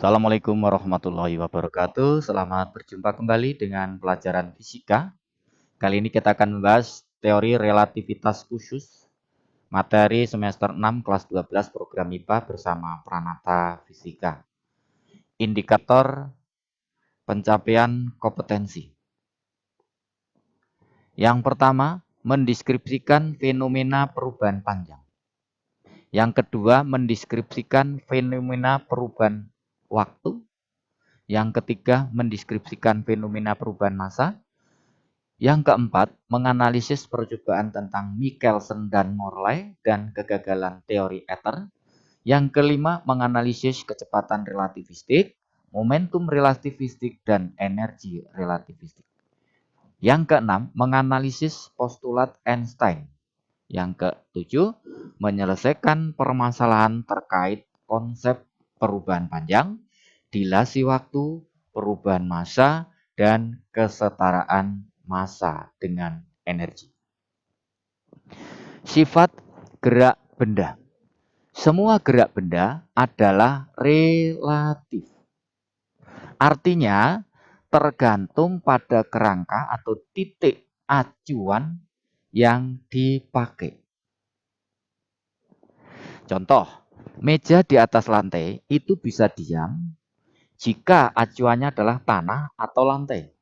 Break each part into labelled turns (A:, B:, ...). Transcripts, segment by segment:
A: Assalamualaikum warahmatullahi wabarakatuh. Selamat berjumpa kembali dengan pelajaran fisika. Kali ini kita akan membahas teori relativitas khusus, materi semester 6 kelas 12 program IPA bersama Pranata Fisika. Indikator pencapaian kompetensi. Yang pertama, mendeskripsikan fenomena perubahan panjang. Yang kedua, mendeskripsikan fenomena perubahan waktu. Yang ketiga, mendeskripsikan fenomena perubahan massa. Yang keempat, menganalisis percobaan tentang Michelson dan Morley dan kegagalan teori ether. Yang kelima, menganalisis kecepatan relativistik, momentum relativistik, dan energi relativistik. Yang keenam, menganalisis postulat Einstein. Yang ketujuh, menyelesaikan permasalahan terkait konsep perubahan panjang, dilasi waktu, perubahan massa, dan kesetaraan massa dengan energi. Sifat gerak benda. Semua gerak benda adalah relatif. Artinya, tergantung pada kerangka atau titik acuan yang dipakai. Contoh, meja di atas lantai itu bisa diam jika acuannya adalah tanah atau lantai.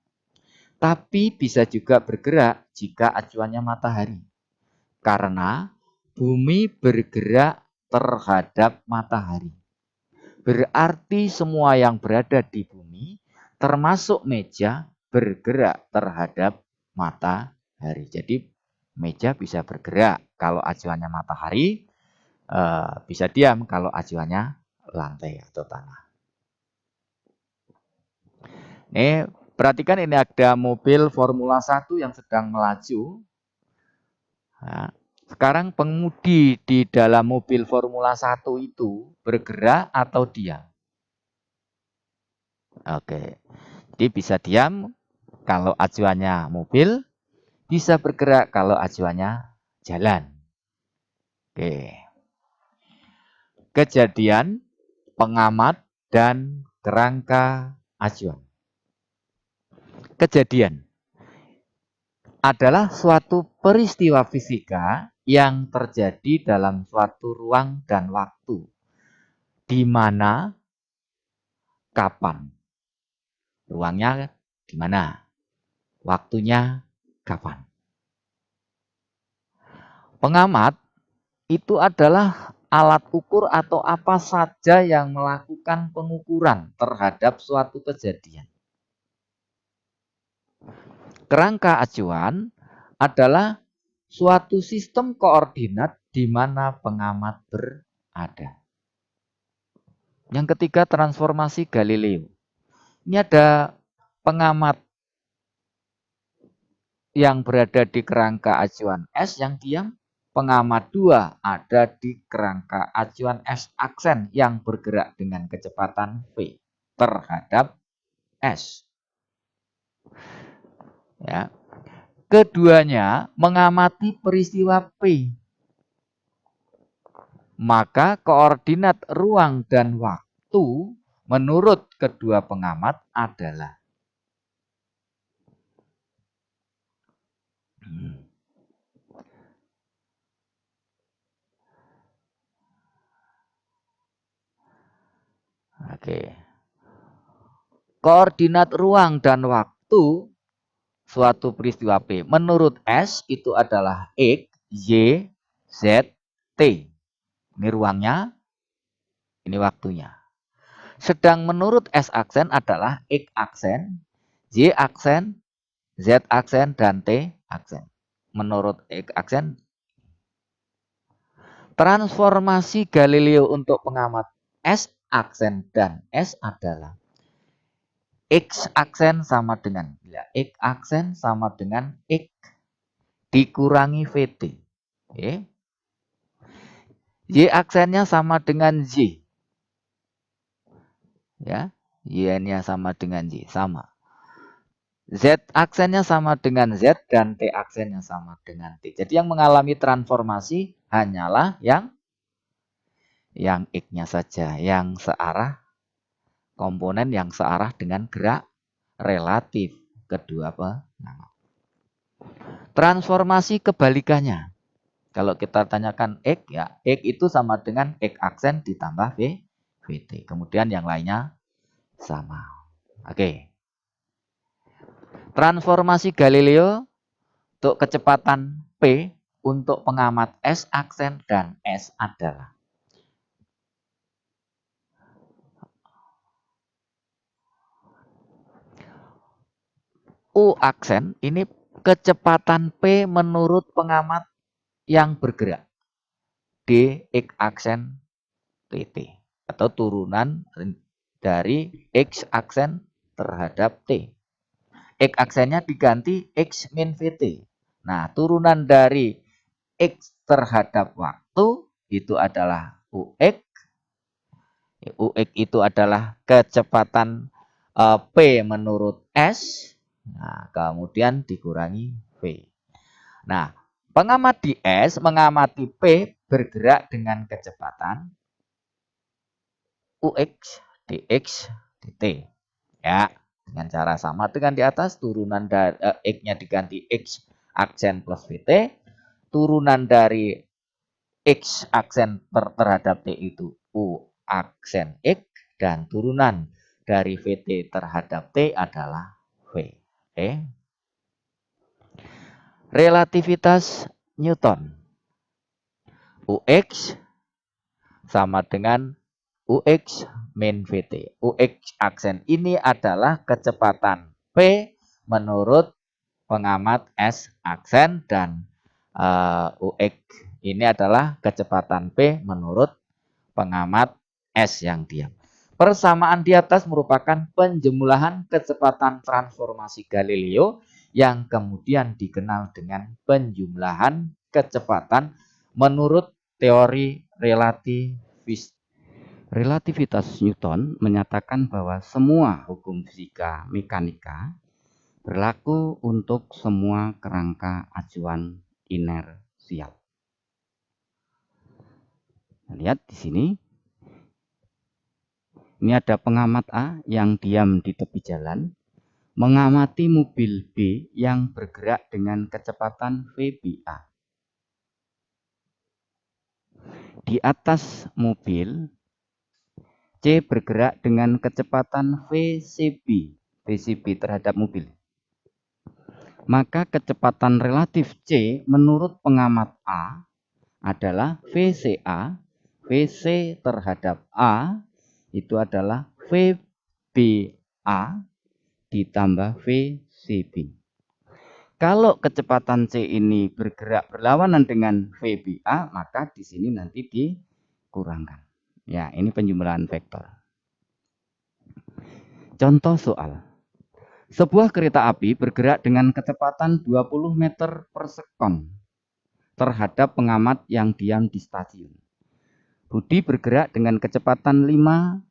A: Tapi bisa juga bergerak jika acuannya matahari. Karena bumi bergerak terhadap matahari. Berarti semua yang berada di bumi, termasuk meja, bergerak terhadap matahari. Jadi meja bisa bergerak kalau acuannya matahari, bisa diam kalau acuannya lantai atau tanah. Ini perhatikan, ini ada mobil Formula 1 yang sedang melaju. Nah, sekarang pengemudi di dalam mobil Formula 1 itu bergerak atau diam? Oke, jadi bisa diam kalau acuannya mobil, bisa bergerak kalau acuannya jalan. Oke. Kejadian, pengamat, dan kerangka acuan. Kejadian adalah suatu peristiwa fisika yang terjadi dalam suatu ruang dan waktu. Di mana, kapan. Ruangnya di mana? Waktunya kapan. Pengamat itu adalah alat ukur atau apa saja yang melakukan pengukuran terhadap suatu kejadian. Kerangka acuan adalah suatu sistem koordinat di mana pengamat berada. Yang ketiga, transformasi Galileo. Ini ada pengamat yang berada di kerangka acuan S yang diam. Pengamat 2 ada di kerangka acuan S aksen yang bergerak dengan kecepatan V terhadap S. Ya. Keduanya mengamati peristiwa P. Maka koordinat ruang dan waktu menurut kedua pengamat adalah koordinat ruang dan waktu suatu peristiwa P menurut S itu adalah X, Y, Z, T. Ini ruangnya, ini waktunya. Sedang menurut S aksen adalah X aksen, Y aksen, Z aksen, dan T aksen. Menurut X aksen, transformasi Galileo untuk pengamat S aksen dan S adalah X aksen sama dengan X aksen sama dengan X dikurangi VT. Y aksennya sama dengan Y. Ya, Y-nya sama dengan Y, sama. Z aksennya sama dengan Z dan T aksennya sama dengan T. Jadi yang mengalami transformasi hanyalah yang X-nya saja, yang searah komponen yang searah dengan gerak relatif kedua pengamat. Transformasi kebalikannya. Kalau kita tanyakan X, ya X itu sama dengan X aksen ditambah VT. Kemudian yang lainnya sama. Oke. Transformasi Galileo untuk kecepatan P untuk pengamat S aksen dan S adalah U aksen ini kecepatan P menurut pengamat yang bergerak. D X aksen TT atau turunan dari X aksen terhadap T. X aksennya diganti X min VT. Nah, turunan dari X terhadap waktu itu adalah UX. UX itu adalah kecepatan P menurut S. Nah, kemudian dikurangi V. Nah, pengamat di S mengamati P bergerak dengan kecepatan UX dx dt. Ya, dengan cara sama dengan di atas, turunan dari X-nya diganti X aksen plus VT, turunan dari X aksen terhadap T itu U aksen X, dan turunan dari VT terhadap T adalah V. Oke. Relativitas Newton. UX sama dengan UX min VT. UX aksen ini adalah kecepatan P menurut pengamat S aksen, dan UX ini adalah kecepatan P menurut pengamat S yang diam. Persamaan di atas merupakan penjumlahan kecepatan transformasi Galileo yang kemudian dikenal dengan penjumlahan kecepatan menurut teori relativitas Newton menyatakan bahwa semua hukum fisika mekanika berlaku untuk semua kerangka acuan inersial. Lihat di sini. Ini ada pengamat A yang diam di tepi jalan, mengamati mobil B yang bergerak dengan kecepatan VBA. Di atas mobil, C bergerak dengan kecepatan VCB terhadap mobil. Maka kecepatan relatif C menurut pengamat A adalah VCA, VC terhadap A itu adalah VBA ditambah VCB. Kalau kecepatan C ini bergerak berlawanan dengan VBA, maka di sini nanti dikurangkan. Ya, ini penjumlahan vektor. Contoh soal. Sebuah kereta api bergerak dengan kecepatan 20 meter per sekon terhadap pengamat yang diam di stasiun. Budi bergerak dengan kecepatan 5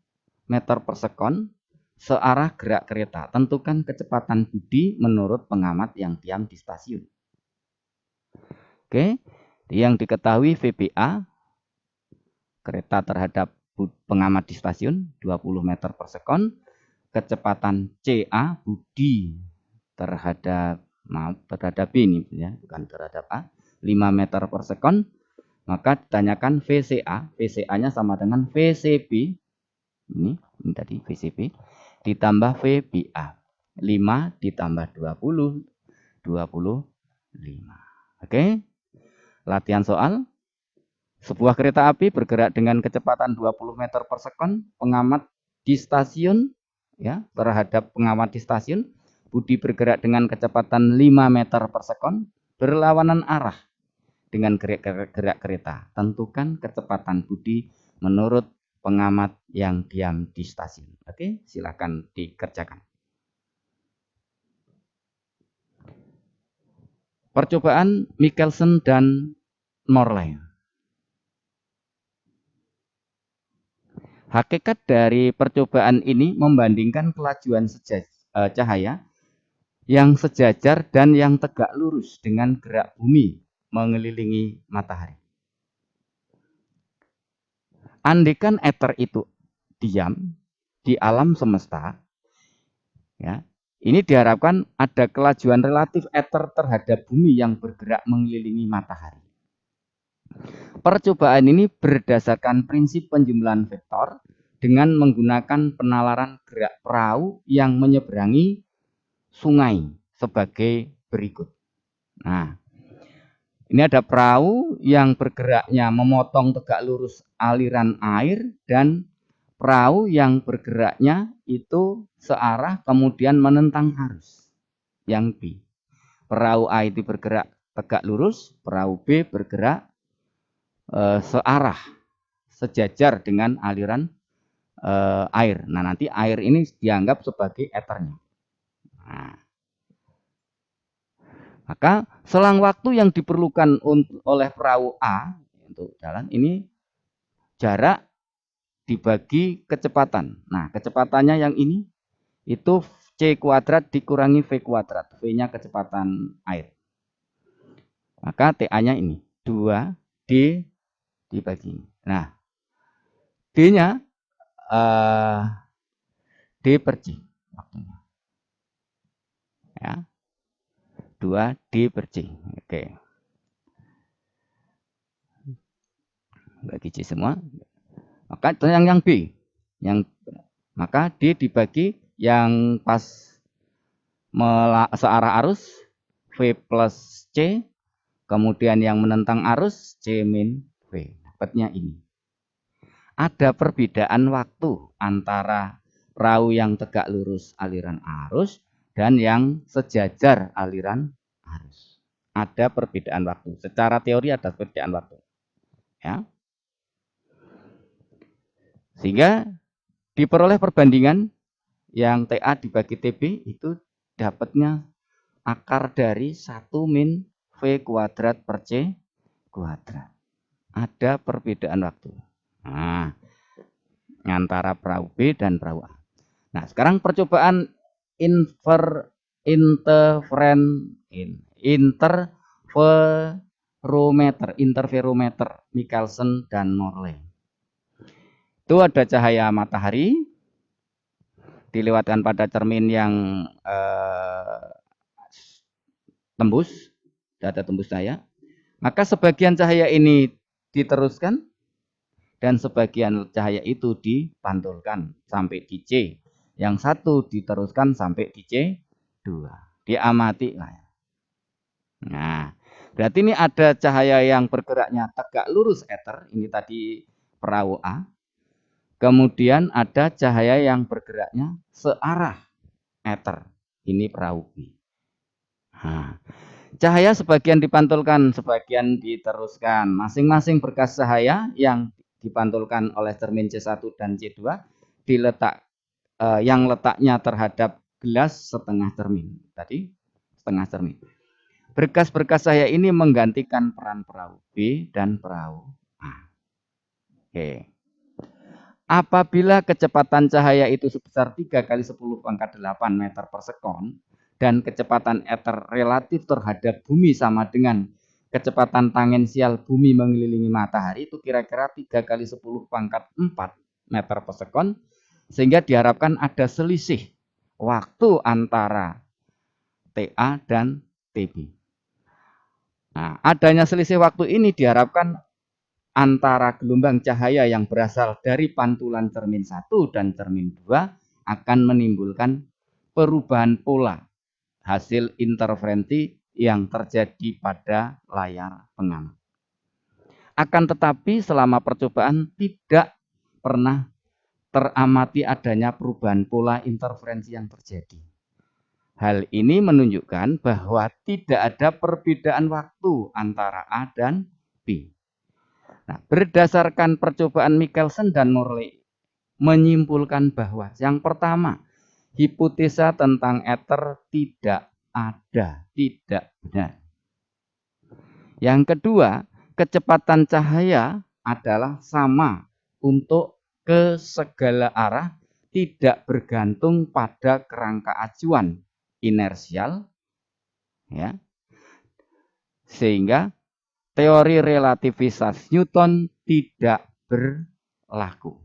A: meter per sekon searah gerak kereta. Tentukan kecepatan Budi menurut pengamat yang diam di stasiun. Oke, yang diketahui VBA kereta terhadap pengamat di stasiun 20 meter per sekon. Kecepatan CA Budi terhadap B ini ya, bukan terhadap A, 5 meter per sekon. Maka ditanyakan VCA, VCA-nya sama dengan VCB. Ini tadi VCB ditambah VBA. 5 ditambah 20, 25. Oke. Latihan soal. Sebuah kereta api bergerak dengan kecepatan 20 meter per sekon. Pengamat di stasiun ya, terhadap pengamat di stasiun. Budi bergerak dengan kecepatan 5 meter per sekon berlawanan arah dengan gerak kereta. Tentukan kecepatan Budi menurut pengamat yang diam di stasiun. Oke, silakan dikerjakan. Percobaan Michelson dan Morley. Hakikat dari percobaan ini membandingkan kelajuan cahaya yang sejajar dan yang tegak lurus dengan gerak bumi mengelilingi matahari. Andaikan ether itu diam, di alam semesta, ya, ini diharapkan ada kelajuan relatif ether terhadap bumi yang bergerak mengelilingi matahari. Percobaan ini berdasarkan prinsip penjumlahan vektor dengan menggunakan penalaran gerak perahu yang menyeberangi sungai sebagai berikut. Nah, ini ada perahu yang bergeraknya memotong tegak lurus aliran air dan perahu yang bergeraknya itu searah kemudian menentang arus. Yang B. Perahu A itu bergerak tegak lurus, perahu B bergerak searah, sejajar dengan aliran air. Nah, nanti air ini dianggap sebagai ethernya. Nah, maka selang waktu yang diperlukan oleh perahu A untuk jalan ini jarak dibagi kecepatan. Nah, kecepatannya yang ini itu C kuadrat dikurangi V kuadrat. V-nya kecepatan air. Maka TA-nya ini 2D dibagi. Nah, D-nya D per C waktunya. Ya. 2D per C. Oke. Bagi C semua. Maka yang B. Maka D dibagi yang pas searah arus V plus C. Kemudian yang menentang arus C min V. Dapatnya ini. Ada perbedaan waktu antara perahu yang tegak lurus aliran arus dan yang sejajar aliran arus. Ada perbedaan waktu. Secara teori ada perbedaan waktu. Ya. Sehingga diperoleh perbandingan yang TA dibagi TB itu dapatnya akar dari 1 min V kuadrat per C kuadrat. Ada perbedaan waktu. Nah, antara perahu B dan perahu A. Nah, sekarang percobaan interferometer Michelson dan Morley. Itu ada cahaya matahari dilewatkan pada cermin yang tembus, ada tembus cahaya. Maka sebagian cahaya ini diteruskan dan sebagian cahaya itu dipantulkan sampai di C. Yang satu diteruskan sampai di C2. Diamati lah. Nah, berarti ini ada cahaya yang bergeraknya tegak lurus ether, ini tadi perahu A. Kemudian ada cahaya yang bergeraknya searah ether, ini perahu B. Nah, cahaya sebagian dipantulkan, sebagian diteruskan. Masing-masing berkas cahaya yang dipantulkan oleh cermin C1 dan C2 yang letaknya terhadap gelas setengah cermin. Tadi setengah cermin. Berkas-berkas cahaya ini menggantikan peran perahu B dan perahu A. Oke. Apabila kecepatan cahaya itu sebesar 3 kali 10 pangkat 8 meter per sekon dan kecepatan ether relatif terhadap bumi sama dengan kecepatan tangensial bumi mengelilingi matahari itu kira-kira 3 kali 10 pangkat 4 meter per sekon, sehingga diharapkan ada selisih waktu antara TA dan TB. Nah, adanya selisih waktu ini diharapkan antara gelombang cahaya yang berasal dari pantulan cermin 1 dan cermin 2 akan menimbulkan perubahan pola hasil interferensi yang terjadi pada layar pengamat. Akan tetapi selama percobaan tidak pernah teramati adanya perubahan pola interferensi yang terjadi. Hal ini menunjukkan bahwa tidak ada perbedaan waktu antara A dan B. Nah, berdasarkan percobaan Michelson dan Morley menyimpulkan bahwa yang pertama, hipotesa tentang ether tidak ada, tidak benar. Yang kedua, kecepatan cahaya adalah sama untuk ke segala arah, tidak bergantung pada kerangka acuan inersial, ya, sehingga teori relativitas Newton tidak berlaku.